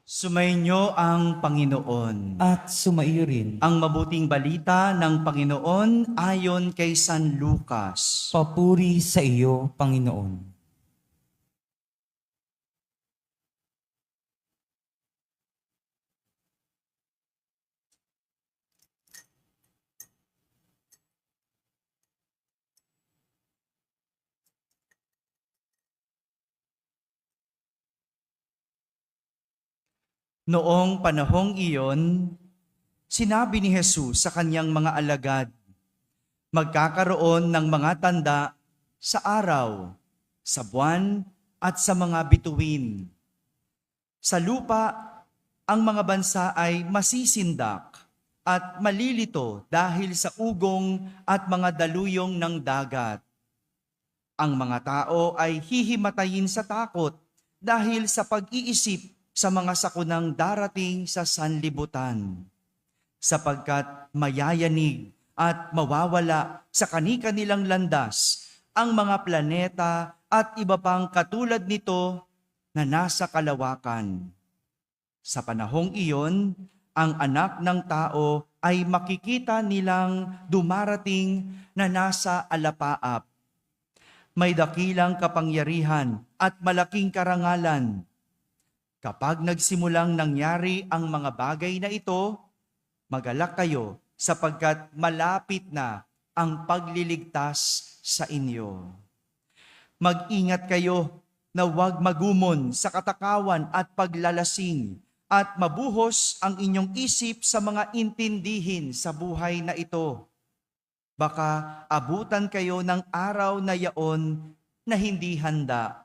Sumainyo ang Panginoon. At sumaiyo rin. Ang mabuting balita ng Panginoon ayon kay San Lucas. Papuri sa iyo, Panginoon. Noong panahong iyon, sinabi ni Jesus sa kanyang mga alagad, magkakaroon ng mga tanda sa araw, sa buwan, at sa mga bituin. Sa lupa, ang mga bansa ay masisindak at malilito dahil sa ugong at mga daluyong ng dagat. Ang mga tao ay hihimatayin sa takot dahil sa pag-iisip sa mga sakunang darating sa sanlibutan, sapagkat mayayanig at mawawala sa kani-kanilang landas ang mga planeta at iba pang katulad nito na nasa kalawakan. Sa panahong iyon, ang anak ng tao ay makikita nilang dumarating na nasa alapaap. May dakilang kapangyarihan at malaking karangalan. Kapag nagsimulang nangyari ang mga bagay na ito, magalak kayo sapagkat malapit na ang pagliligtas sa inyo. Mag-ingat kayo na huwag magumon sa katakawan at paglalasing at mabuhos ang inyong isip sa mga intindihin sa buhay na ito. Baka abutan kayo ng araw na yaon na hindi handa,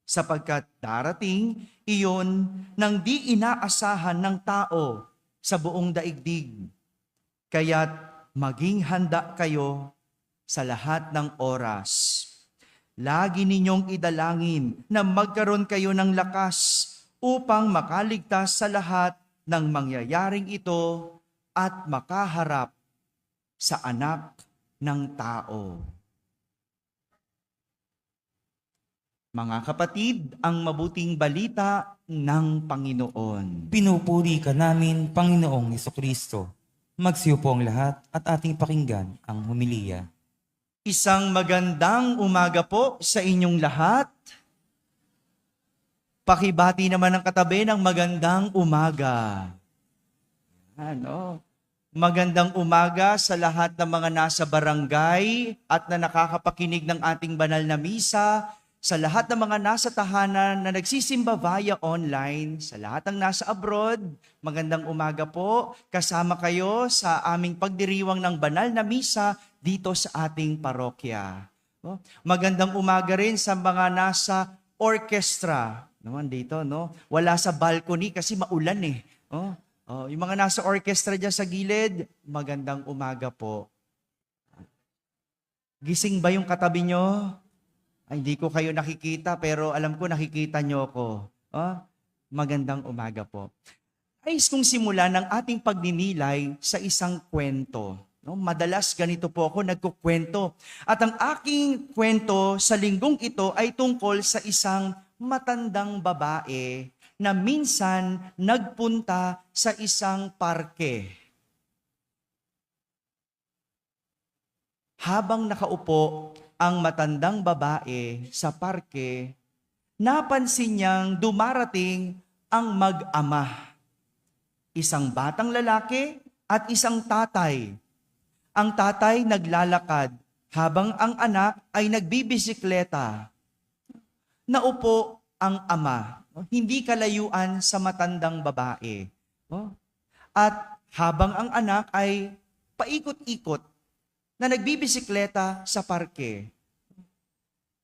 sapagkat darating iyon nang di inaasahan ng tao sa buong daigdig. Kaya't maging handa kayo sa lahat ng oras. Lagi ninyong idalangin na magkaroon kayo ng lakas upang makaligtas sa lahat ng mangyayaring ito at makaharap sa anak ng tao. Mga kapatid, ang mabuting balita ng Panginoon. Pinupuri ka namin, Panginoong Hesukristo. Magsiyo po ang lahat at ating pakinggan ang homilya. Isang magandang umaga po sa inyong lahat. Pakibati naman ang katabi ng magandang umaga. Magandang umaga sa lahat ng mga nasa barangay at na nakakapakinig ng ating banal na misa, sa lahat ng mga nasa tahanan na nagsisimba via online, sa lahat ng nasa abroad, magandang umaga po. Kasama kayo sa aming pagdiriwang ng banal na misa dito sa ating parokya. Magandang umaga rin sa mga nasa orchestra. Naman dito, no? Wala sa balcony kasi maulan eh. Yung mga nasa orchestra dyan sa gilid, magandang umaga po. Gising ba yung katabi nyo? Ay, hindi ko kayo nakikita pero alam ko nakikita nyo ako. Magandang umaga po. Ayos kong simula ng ating pagninilay sa isang kwento. Madalas ganito po ako nagkukwento. At ang aking kwento sa linggong ito ay tungkol sa isang matandang babae na minsan nagpunta sa isang parke. Habang nakaupo ang matandang babae sa parke, napansin niyang dumarating ang mag-ama. Isang batang lalaki at isang tatay. Ang tatay naglalakad habang ang anak ay nagbibisikleta. Naupo ang ama, hindi kalayuan sa matandang babae. At habang ang anak ay paikot-ikot na nagbibisikleta sa parke,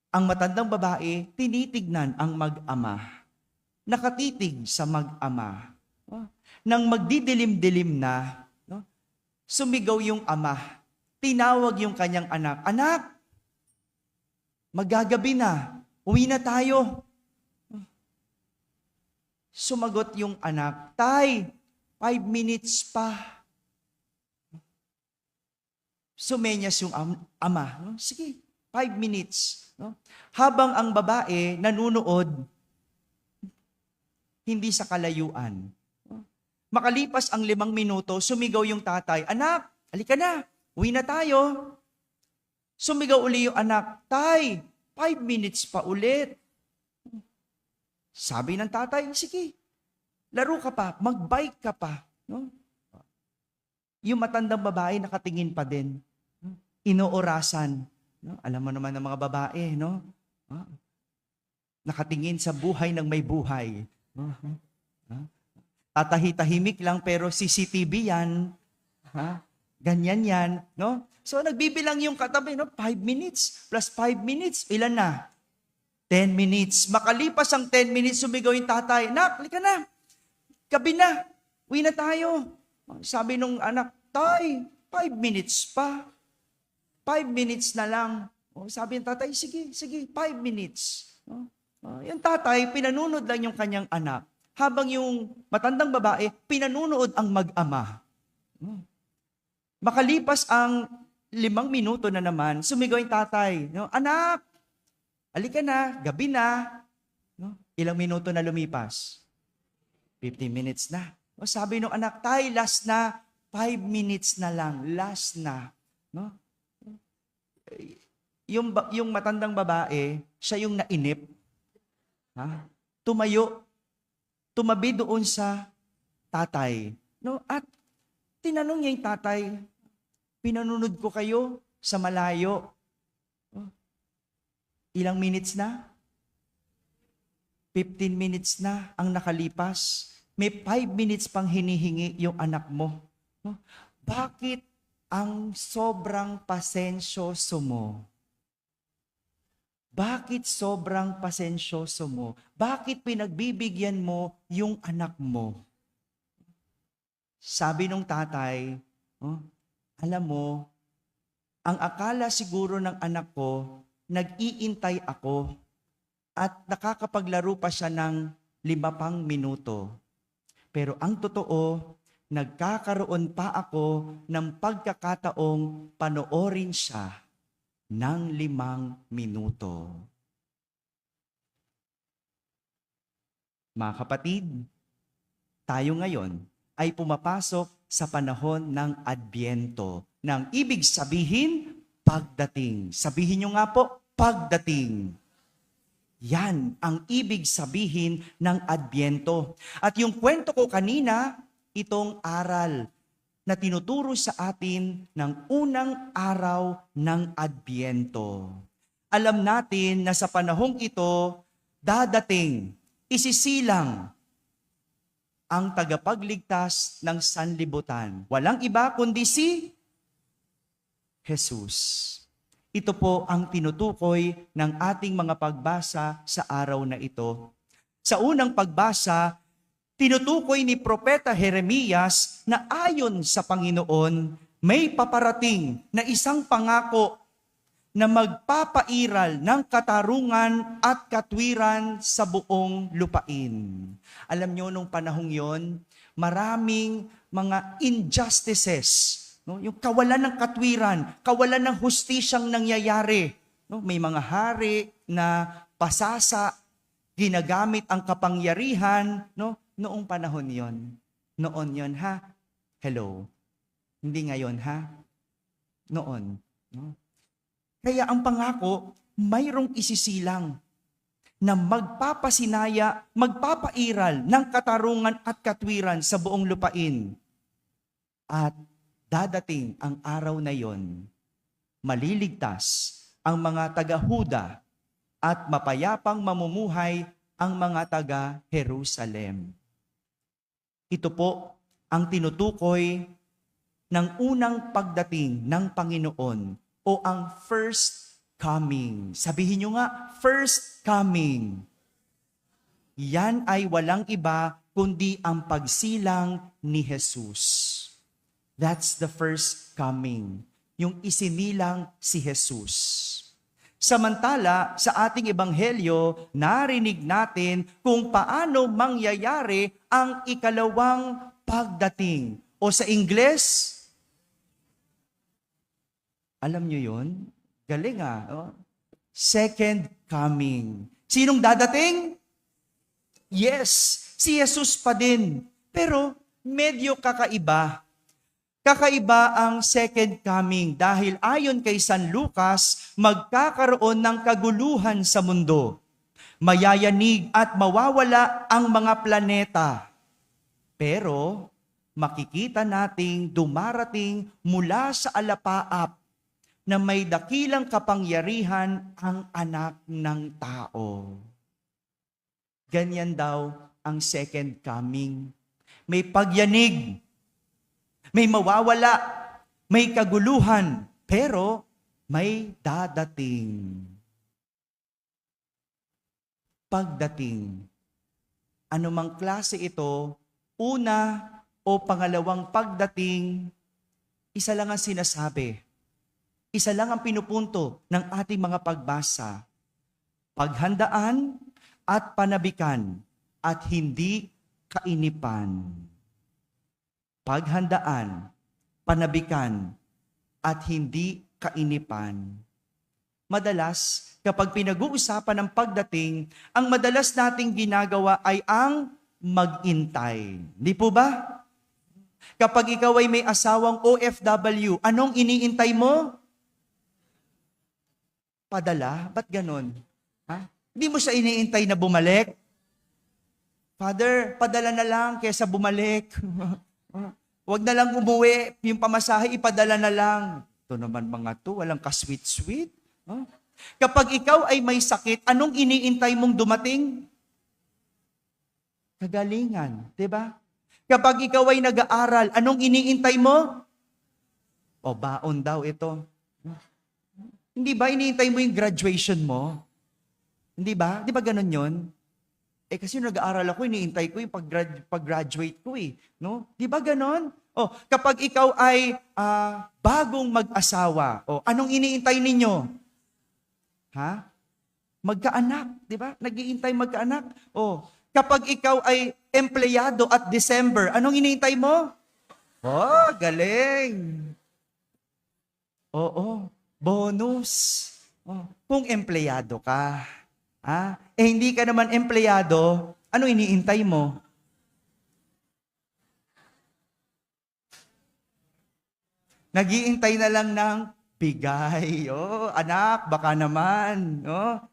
ang matandang babae tinitignan ang mag-ama. Nakatitig sa mag-ama. Nang magdidilim-dilim na, sumigaw yung ama. Tinawag yung kanyang anak, "Anak, magagabi na. Uwi na tayo." Sumagot yung anak, "Tay, 5 minutes pa." Sumenyas yung ama. Sige, 5 minutes. Habang ang babae nanunood, hindi sa kalayuan. Makalipas ang 5 minuto, sumigaw yung tatay, "Anak, halika na, uwi na tayo." Sumigaw uli yung anak, "Tay, 5 minutes pa ulit." Sabi ng tatay, "Sige, laro ka pa, mag-bike ka pa." No? Yung matandang babae nakatingin pa din. Inoorasan. No? Alam mo naman ng mga babae, no? Nakatingin sa buhay ng may buhay. Tatahi-tahimik lang pero CCTV yan. Ganyan yan, no? So nagbibilang yung katabi, no? 5 minutes plus 5 minutes, ilan na? 10 minutes. Makalipas ang 10 minutes, sumigaw yung tatay, "Nak, halika na. Gabi na. Uwi na tayo." Sabi nung anak, "Tay, 5 minutes pa. 5 minutes na lang." Sabi ng tatay, "Sige, 5 minutes." Yung tatay, pinanunod lang yung kanyang anak. Habang yung matandang babae, pinanunood ang mag-ama. Makalipas ang 5 minuto na naman, sumigaw yung tatay, no? "Anak, halika na, gabi na." No? Ilang minuto na lumipas? 15 minutes na. Sabi ng anak, "Tay, last na, 5 minutes na lang, last na." No? Yung matandang babae, siya yung nainip. Tumayo, tumabi doon sa tatay. No? At tinanong niya yung tatay, "Pinanunod ko kayo sa malayo. Ilang minutes na? 15 minutes na ang nakalipas. May 5 minutes pang hinihingi yung anak mo. Bakit ang sobrang pasensyoso mo? Bakit sobrang pasensyoso mo? Bakit pinagbibigyan mo yung anak mo?" Sabi nung tatay, "Alam mo, ang akala siguro ng anak ko, nag-iintay ako at nakakapaglaro pa siya ng 5 pang minuto. Pero ang totoo, nagkakaroon pa ako ng pagkakataong panoorin siya ng 5 minuto." Mga kapatid, tayo ngayon ay pumapasok sa panahon ng Adbyento. Nang ibig sabihin, pagdating. Sabihin nyo nga po, pagdating. Yan ang ibig sabihin ng Adbyento. At yung kwento ko kanina, itong aral na tinuturo sa atin ng unang araw ng Adbyento. Alam natin na sa panahong ito, dadating, isisilang ang tagapagligtas ng sanlibutan. Walang iba kundi si Jesus. Ito po ang tinutukoy ng ating mga pagbasa sa araw na ito. Sa unang pagbasa, tinutukoy ni Propeta Jeremias na ayon sa Panginoon, may paparating na isang pangako na magpapairal ng katarungan at katwiran sa buong lupain. Alam nyo, nung panahong yon, maraming mga injustices, no? Yung kawalan ng katwiran, kawalan ng hustisyang nangyayari. No? May mga hari na pasasa, ginagamit ang kapangyarihan, no? Noong panahon yon. Noon yon, ha? Hello. Hindi ngayon, ha? Noon. No? Kaya ang pangako, mayroong isisilang na magpapasinaya, magpapairal ng katarungan at katwiran sa buong lupain. At dadating ang araw na yon, maliligtas ang mga taga-Huda at mapayapang mamumuhay ang mga taga-Jerusalem. Ito po ang tinutukoy ng unang pagdating ng Panginoon o ang first coming. Sabihin nyo nga, first coming. Yan ay walang iba kundi ang pagsilang ni Jesus. That's the first coming. Yung isinilang si Jesus. Samantala, sa ating ebanghelyo, narinig natin kung paano mangyayari ang ikalawang pagdating. O sa Ingles, alam nyo yun? Galing second coming. Sinong dadating? Yes, Si Jesus pa din. Pero medyo kakaiba. Kakaiba ang second coming dahil ayon kay San Lucas, magkakaroon ng kaguluhan sa mundo. Mayayanig at mawawala ang mga planeta. Pero makikita nating dumarating mula sa alapaap na may dakilang kapangyarihan ang anak ng tao. Ganyan daw ang second coming. May pagyanig, may mawawala, may kaguluhan, pero may dadating. Pagdating. Anumang klase ito, una o pangalawang pagdating, isa lang ang sinasabi. Isa lang ang pinupunto ng ating mga pagbasa. Paghandaan at panabikan at hindi kainipan. Paghandaan, panabikan, at hindi kainipan. Madalas, kapag pinag-uusapan ng pagdating, ang madalas nating ginagawa ay ang mag-intay. Di po ba? Kapag ikaw ay may asawang OFW, anong iniintay mo? Padala? Ba't ganon? Ha? Hindi mo siya iniintay na bumalik? Father, padala na lang kaysa bumalik. Huwag na lang umuwi, yung pamasahe, ipadala na lang. Ito naman mga to, walang ka-sweet-sweet. Huh? Kapag ikaw ay may sakit, anong iniintay mong dumating? Kagalingan, di ba? Kapag ikaw ay nag-aaral, anong iniintay mo? O, baon daw ito. Hindi ba iniintay mo yung graduation mo? Hindi ba? Di ba ganun yun? Kasi nag-aaral ako, iniintay ko yung pag-graduate ko eh. No? Di ba ganon? Kapag ikaw ay bagong mag-asawa, anong iniintay ninyo? Ha? Magkaanak, di ba? Nag-iintay magkaanak. Kapag ikaw ay empleyado at December, anong iniintay mo? Galing. Bonus. Kung empleyado ka, hindi ka naman empleyado, ano iniintay mo? Nag-iintay na lang ng bigay. Anak, baka naman.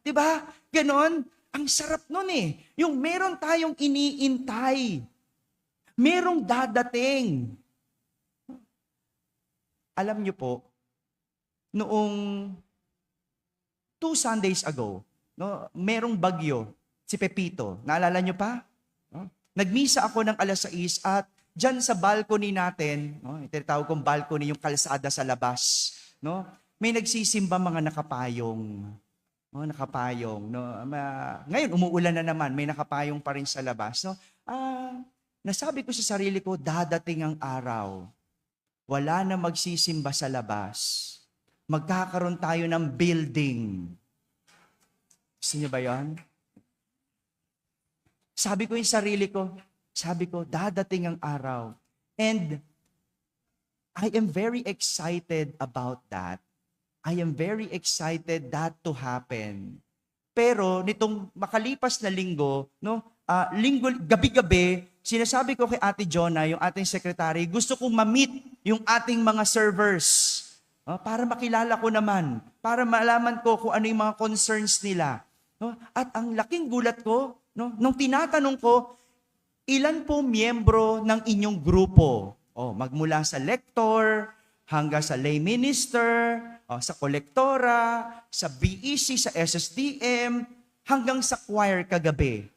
Di ba? Ganon. Ang sarap nun eh. Yung meron tayong iniintay. Merong dadating. Alam niyo po, noong 2 Sundays ago, merong bagyo, si Pepito. Naalala niyo pa? Nagmisa ako ng 6:00 at dyan sa balcony natin, tinatawag kong balcony, yung kalsada sa labas, may nagsisimba mga nakapayong. Nakapayong. Ngayon, umuulan na naman, may nakapayong pa rin sa labas. Nasabi ko sa sarili ko, dadating ang araw. Wala na magsisimba sa labas. Magkakaroon tayo ng building. Gusto niyo ba yan? Sabi ko yung sarili ko, dadating ang araw. And I am very excited about that. I am very excited that to happen. Pero nitong makalipas na linggo, gabi-gabi, sinasabi ko kay Ate Jonah, yung ating secretary, gusto kong ma-meet yung ating mga servers. Para makilala ko naman, para malaman ko kung ano yung mga concerns nila. At ang laking gulat ko, nung tinatanong ko, ilan po miyembro ng inyong grupo? Magmula sa lector, hanggang sa lay minister, sa kolektora, sa BEC, sa SSDM, hanggang sa choir kagabi.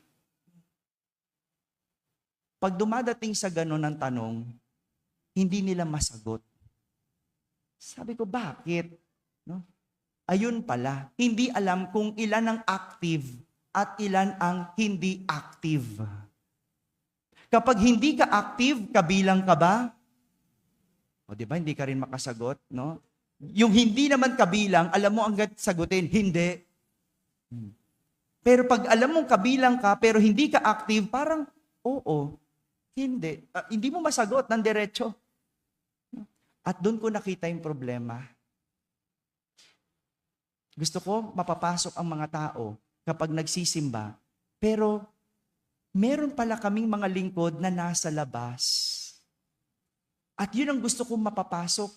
Pag dumadating sa ganon ang tanong, hindi nila masagot. Sabi ko, bakit? Ayun pala, hindi alam kung ilan ang active at ilan ang hindi active. Kapag hindi ka active, kabilang ka ba? Di ba, hindi ka rin makasagot, no? Yung hindi naman kabilang, alam mo agad sagutin, hindi. Pero pag alam mong kabilang ka, pero hindi ka active, parang, oo, hindi. Hindi mo masagot ng diretso. At doon ko nakita yung problema. Gusto ko mapapasok ang mga tao kapag nagsisimba, pero meron pala kaming mga lingkod na nasa labas. At yun ang gusto kong mapapasok.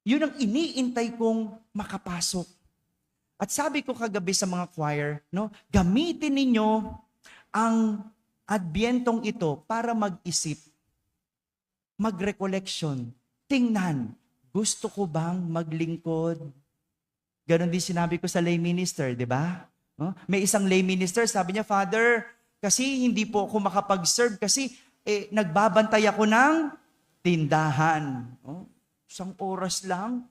Yun ang iniintay kong makapasok. At sabi ko kagabi sa mga choir, no, gamitin ninyo ang Adbyentong ito para mag-isip, mag-recollection, tingnan, gusto ko bang maglingkod? Ganon din sinabi ko sa lay minister, di ba? No? May isang lay minister, sabi niya, Father, kasi hindi po ako makapag-serve kasi nagbabantay ako ng tindahan. No? Isang oras lang,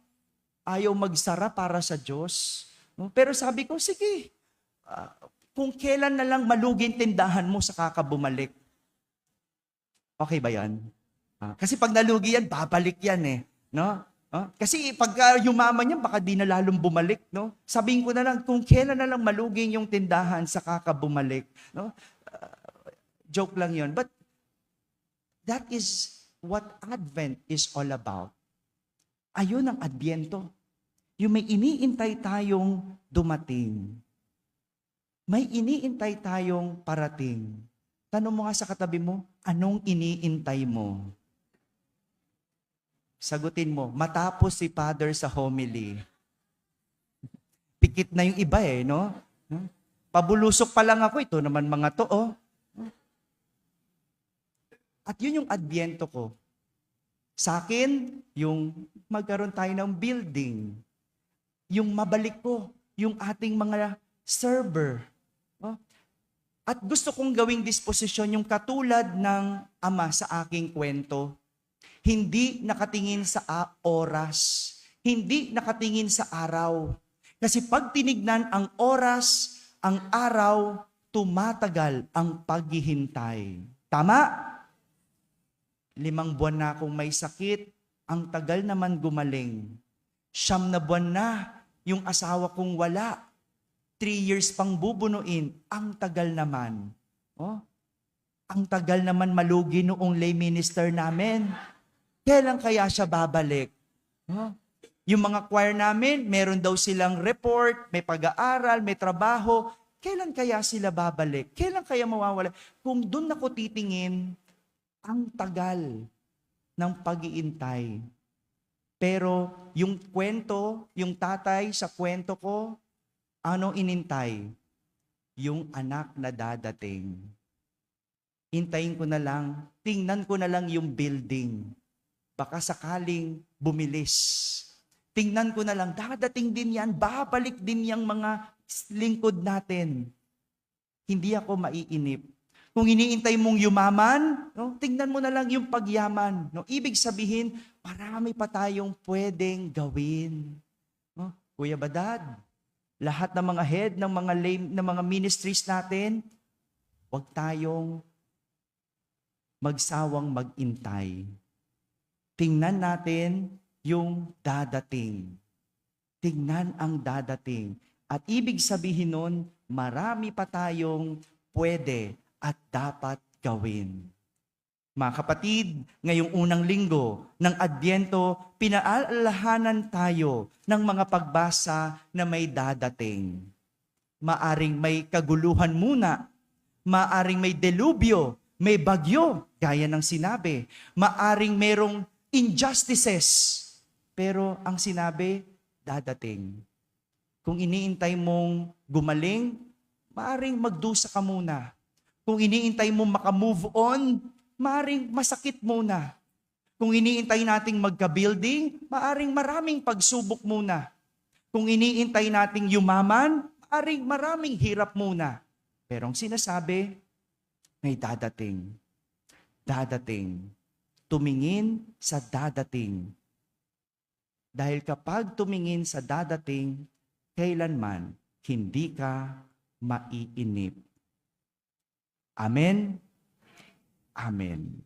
ayaw magsara para sa Diyos. No? Pero sabi ko, sige, kung kailan na lang malugin tindahan mo, saka ka bumalik. Okay ba yan? Kasi pag nalugi yan, babalik yan eh. No? Kasi pag yumaman yan, baka di na lalong bumalik. No? Sabihin ko na lang, kung kailan na lang malugin yung tindahan, saka ka bumalik. No? Joke lang yun. But that is what Advent is all about. Ayun ang Adbyento. Yung may iniintay tayong dumating. May iniintay tayong parating. Tanong mo nga sa katabi mo, anong iniintay mo? Sagutin mo, matapos si Father sa homily. Pikit na yung iba eh, no? Pabulusok pa lang ako, ito naman mga to, oh. At yun yung Adbyento ko. Sa akin, yung magkaroon tayo ng building. Yung mabalik ko, yung ating mga server. At gusto kong gawing disposisyon yung katulad ng ama sa aking kwento. Hindi nakatingin sa oras. Hindi nakatingin sa araw. Kasi pag tinignan ang oras, ang araw, tumatagal ang paghihintay. Tama? 5 buwan na akong may sakit, ang tagal naman gumaling. 9 na buwan na yung asawa kong wala. 3 years pang bubunuin, ang tagal naman. Ang tagal naman malugi noong lay minister namin. Kailan kaya siya babalik? Yung mga choir namin, meron daw silang report, may pag-aaral, may trabaho. Kailan kaya sila babalik? Kailan kaya mawawala? Kung doon ako titingin, ang tagal ng pag-iintay. Pero yung kwento, yung tatay sa kwento ko, ano inintay? Yung anak na dadating. Hintayin ko na lang, tingnan ko na lang yung building. Baka sakaling bumilis. Tingnan ko na lang, dadating din yan, babalik din yung mga lingkod natin. Hindi ako maiinip. Kung iniintay mong yumaman, no, tingnan mo na lang yung pagyaman. No? Ibig sabihin, marami pa tayong pwedeng gawin. No? Kuya Badad, lahat ng mga head ng mga ministries natin, huwag tayong magsawang magintay. Tingnan natin yung dadating. Tingnan ang dadating. At ibig sabihin nun, marami pa tayong pwede at dapat gawin. Mga kapatid, ngayong unang linggo ng Adbyento, pinaalahanan tayo ng mga pagbasa na may dadating. Maaring may kaguluhan muna, maaring may delubyo, may bagyo, gaya ng sinabi. Maaring merong injustices, pero ang sinabi, dadating. Kung iniintay mong gumaling, maaring magdusa ka muna. Kung iniintay mong makamove on, maaring masakit muna. Kung iniintay nating magka-building, maaring maraming pagsubok muna. Kung iniintay nating yumaman, maaring maraming hirap muna. Pero ang sinasabi, may dadating. Dadating. Tumingin sa dadating. Dahil kapag tumingin sa dadating, kailanman hindi ka maiinip. Amen? Amen.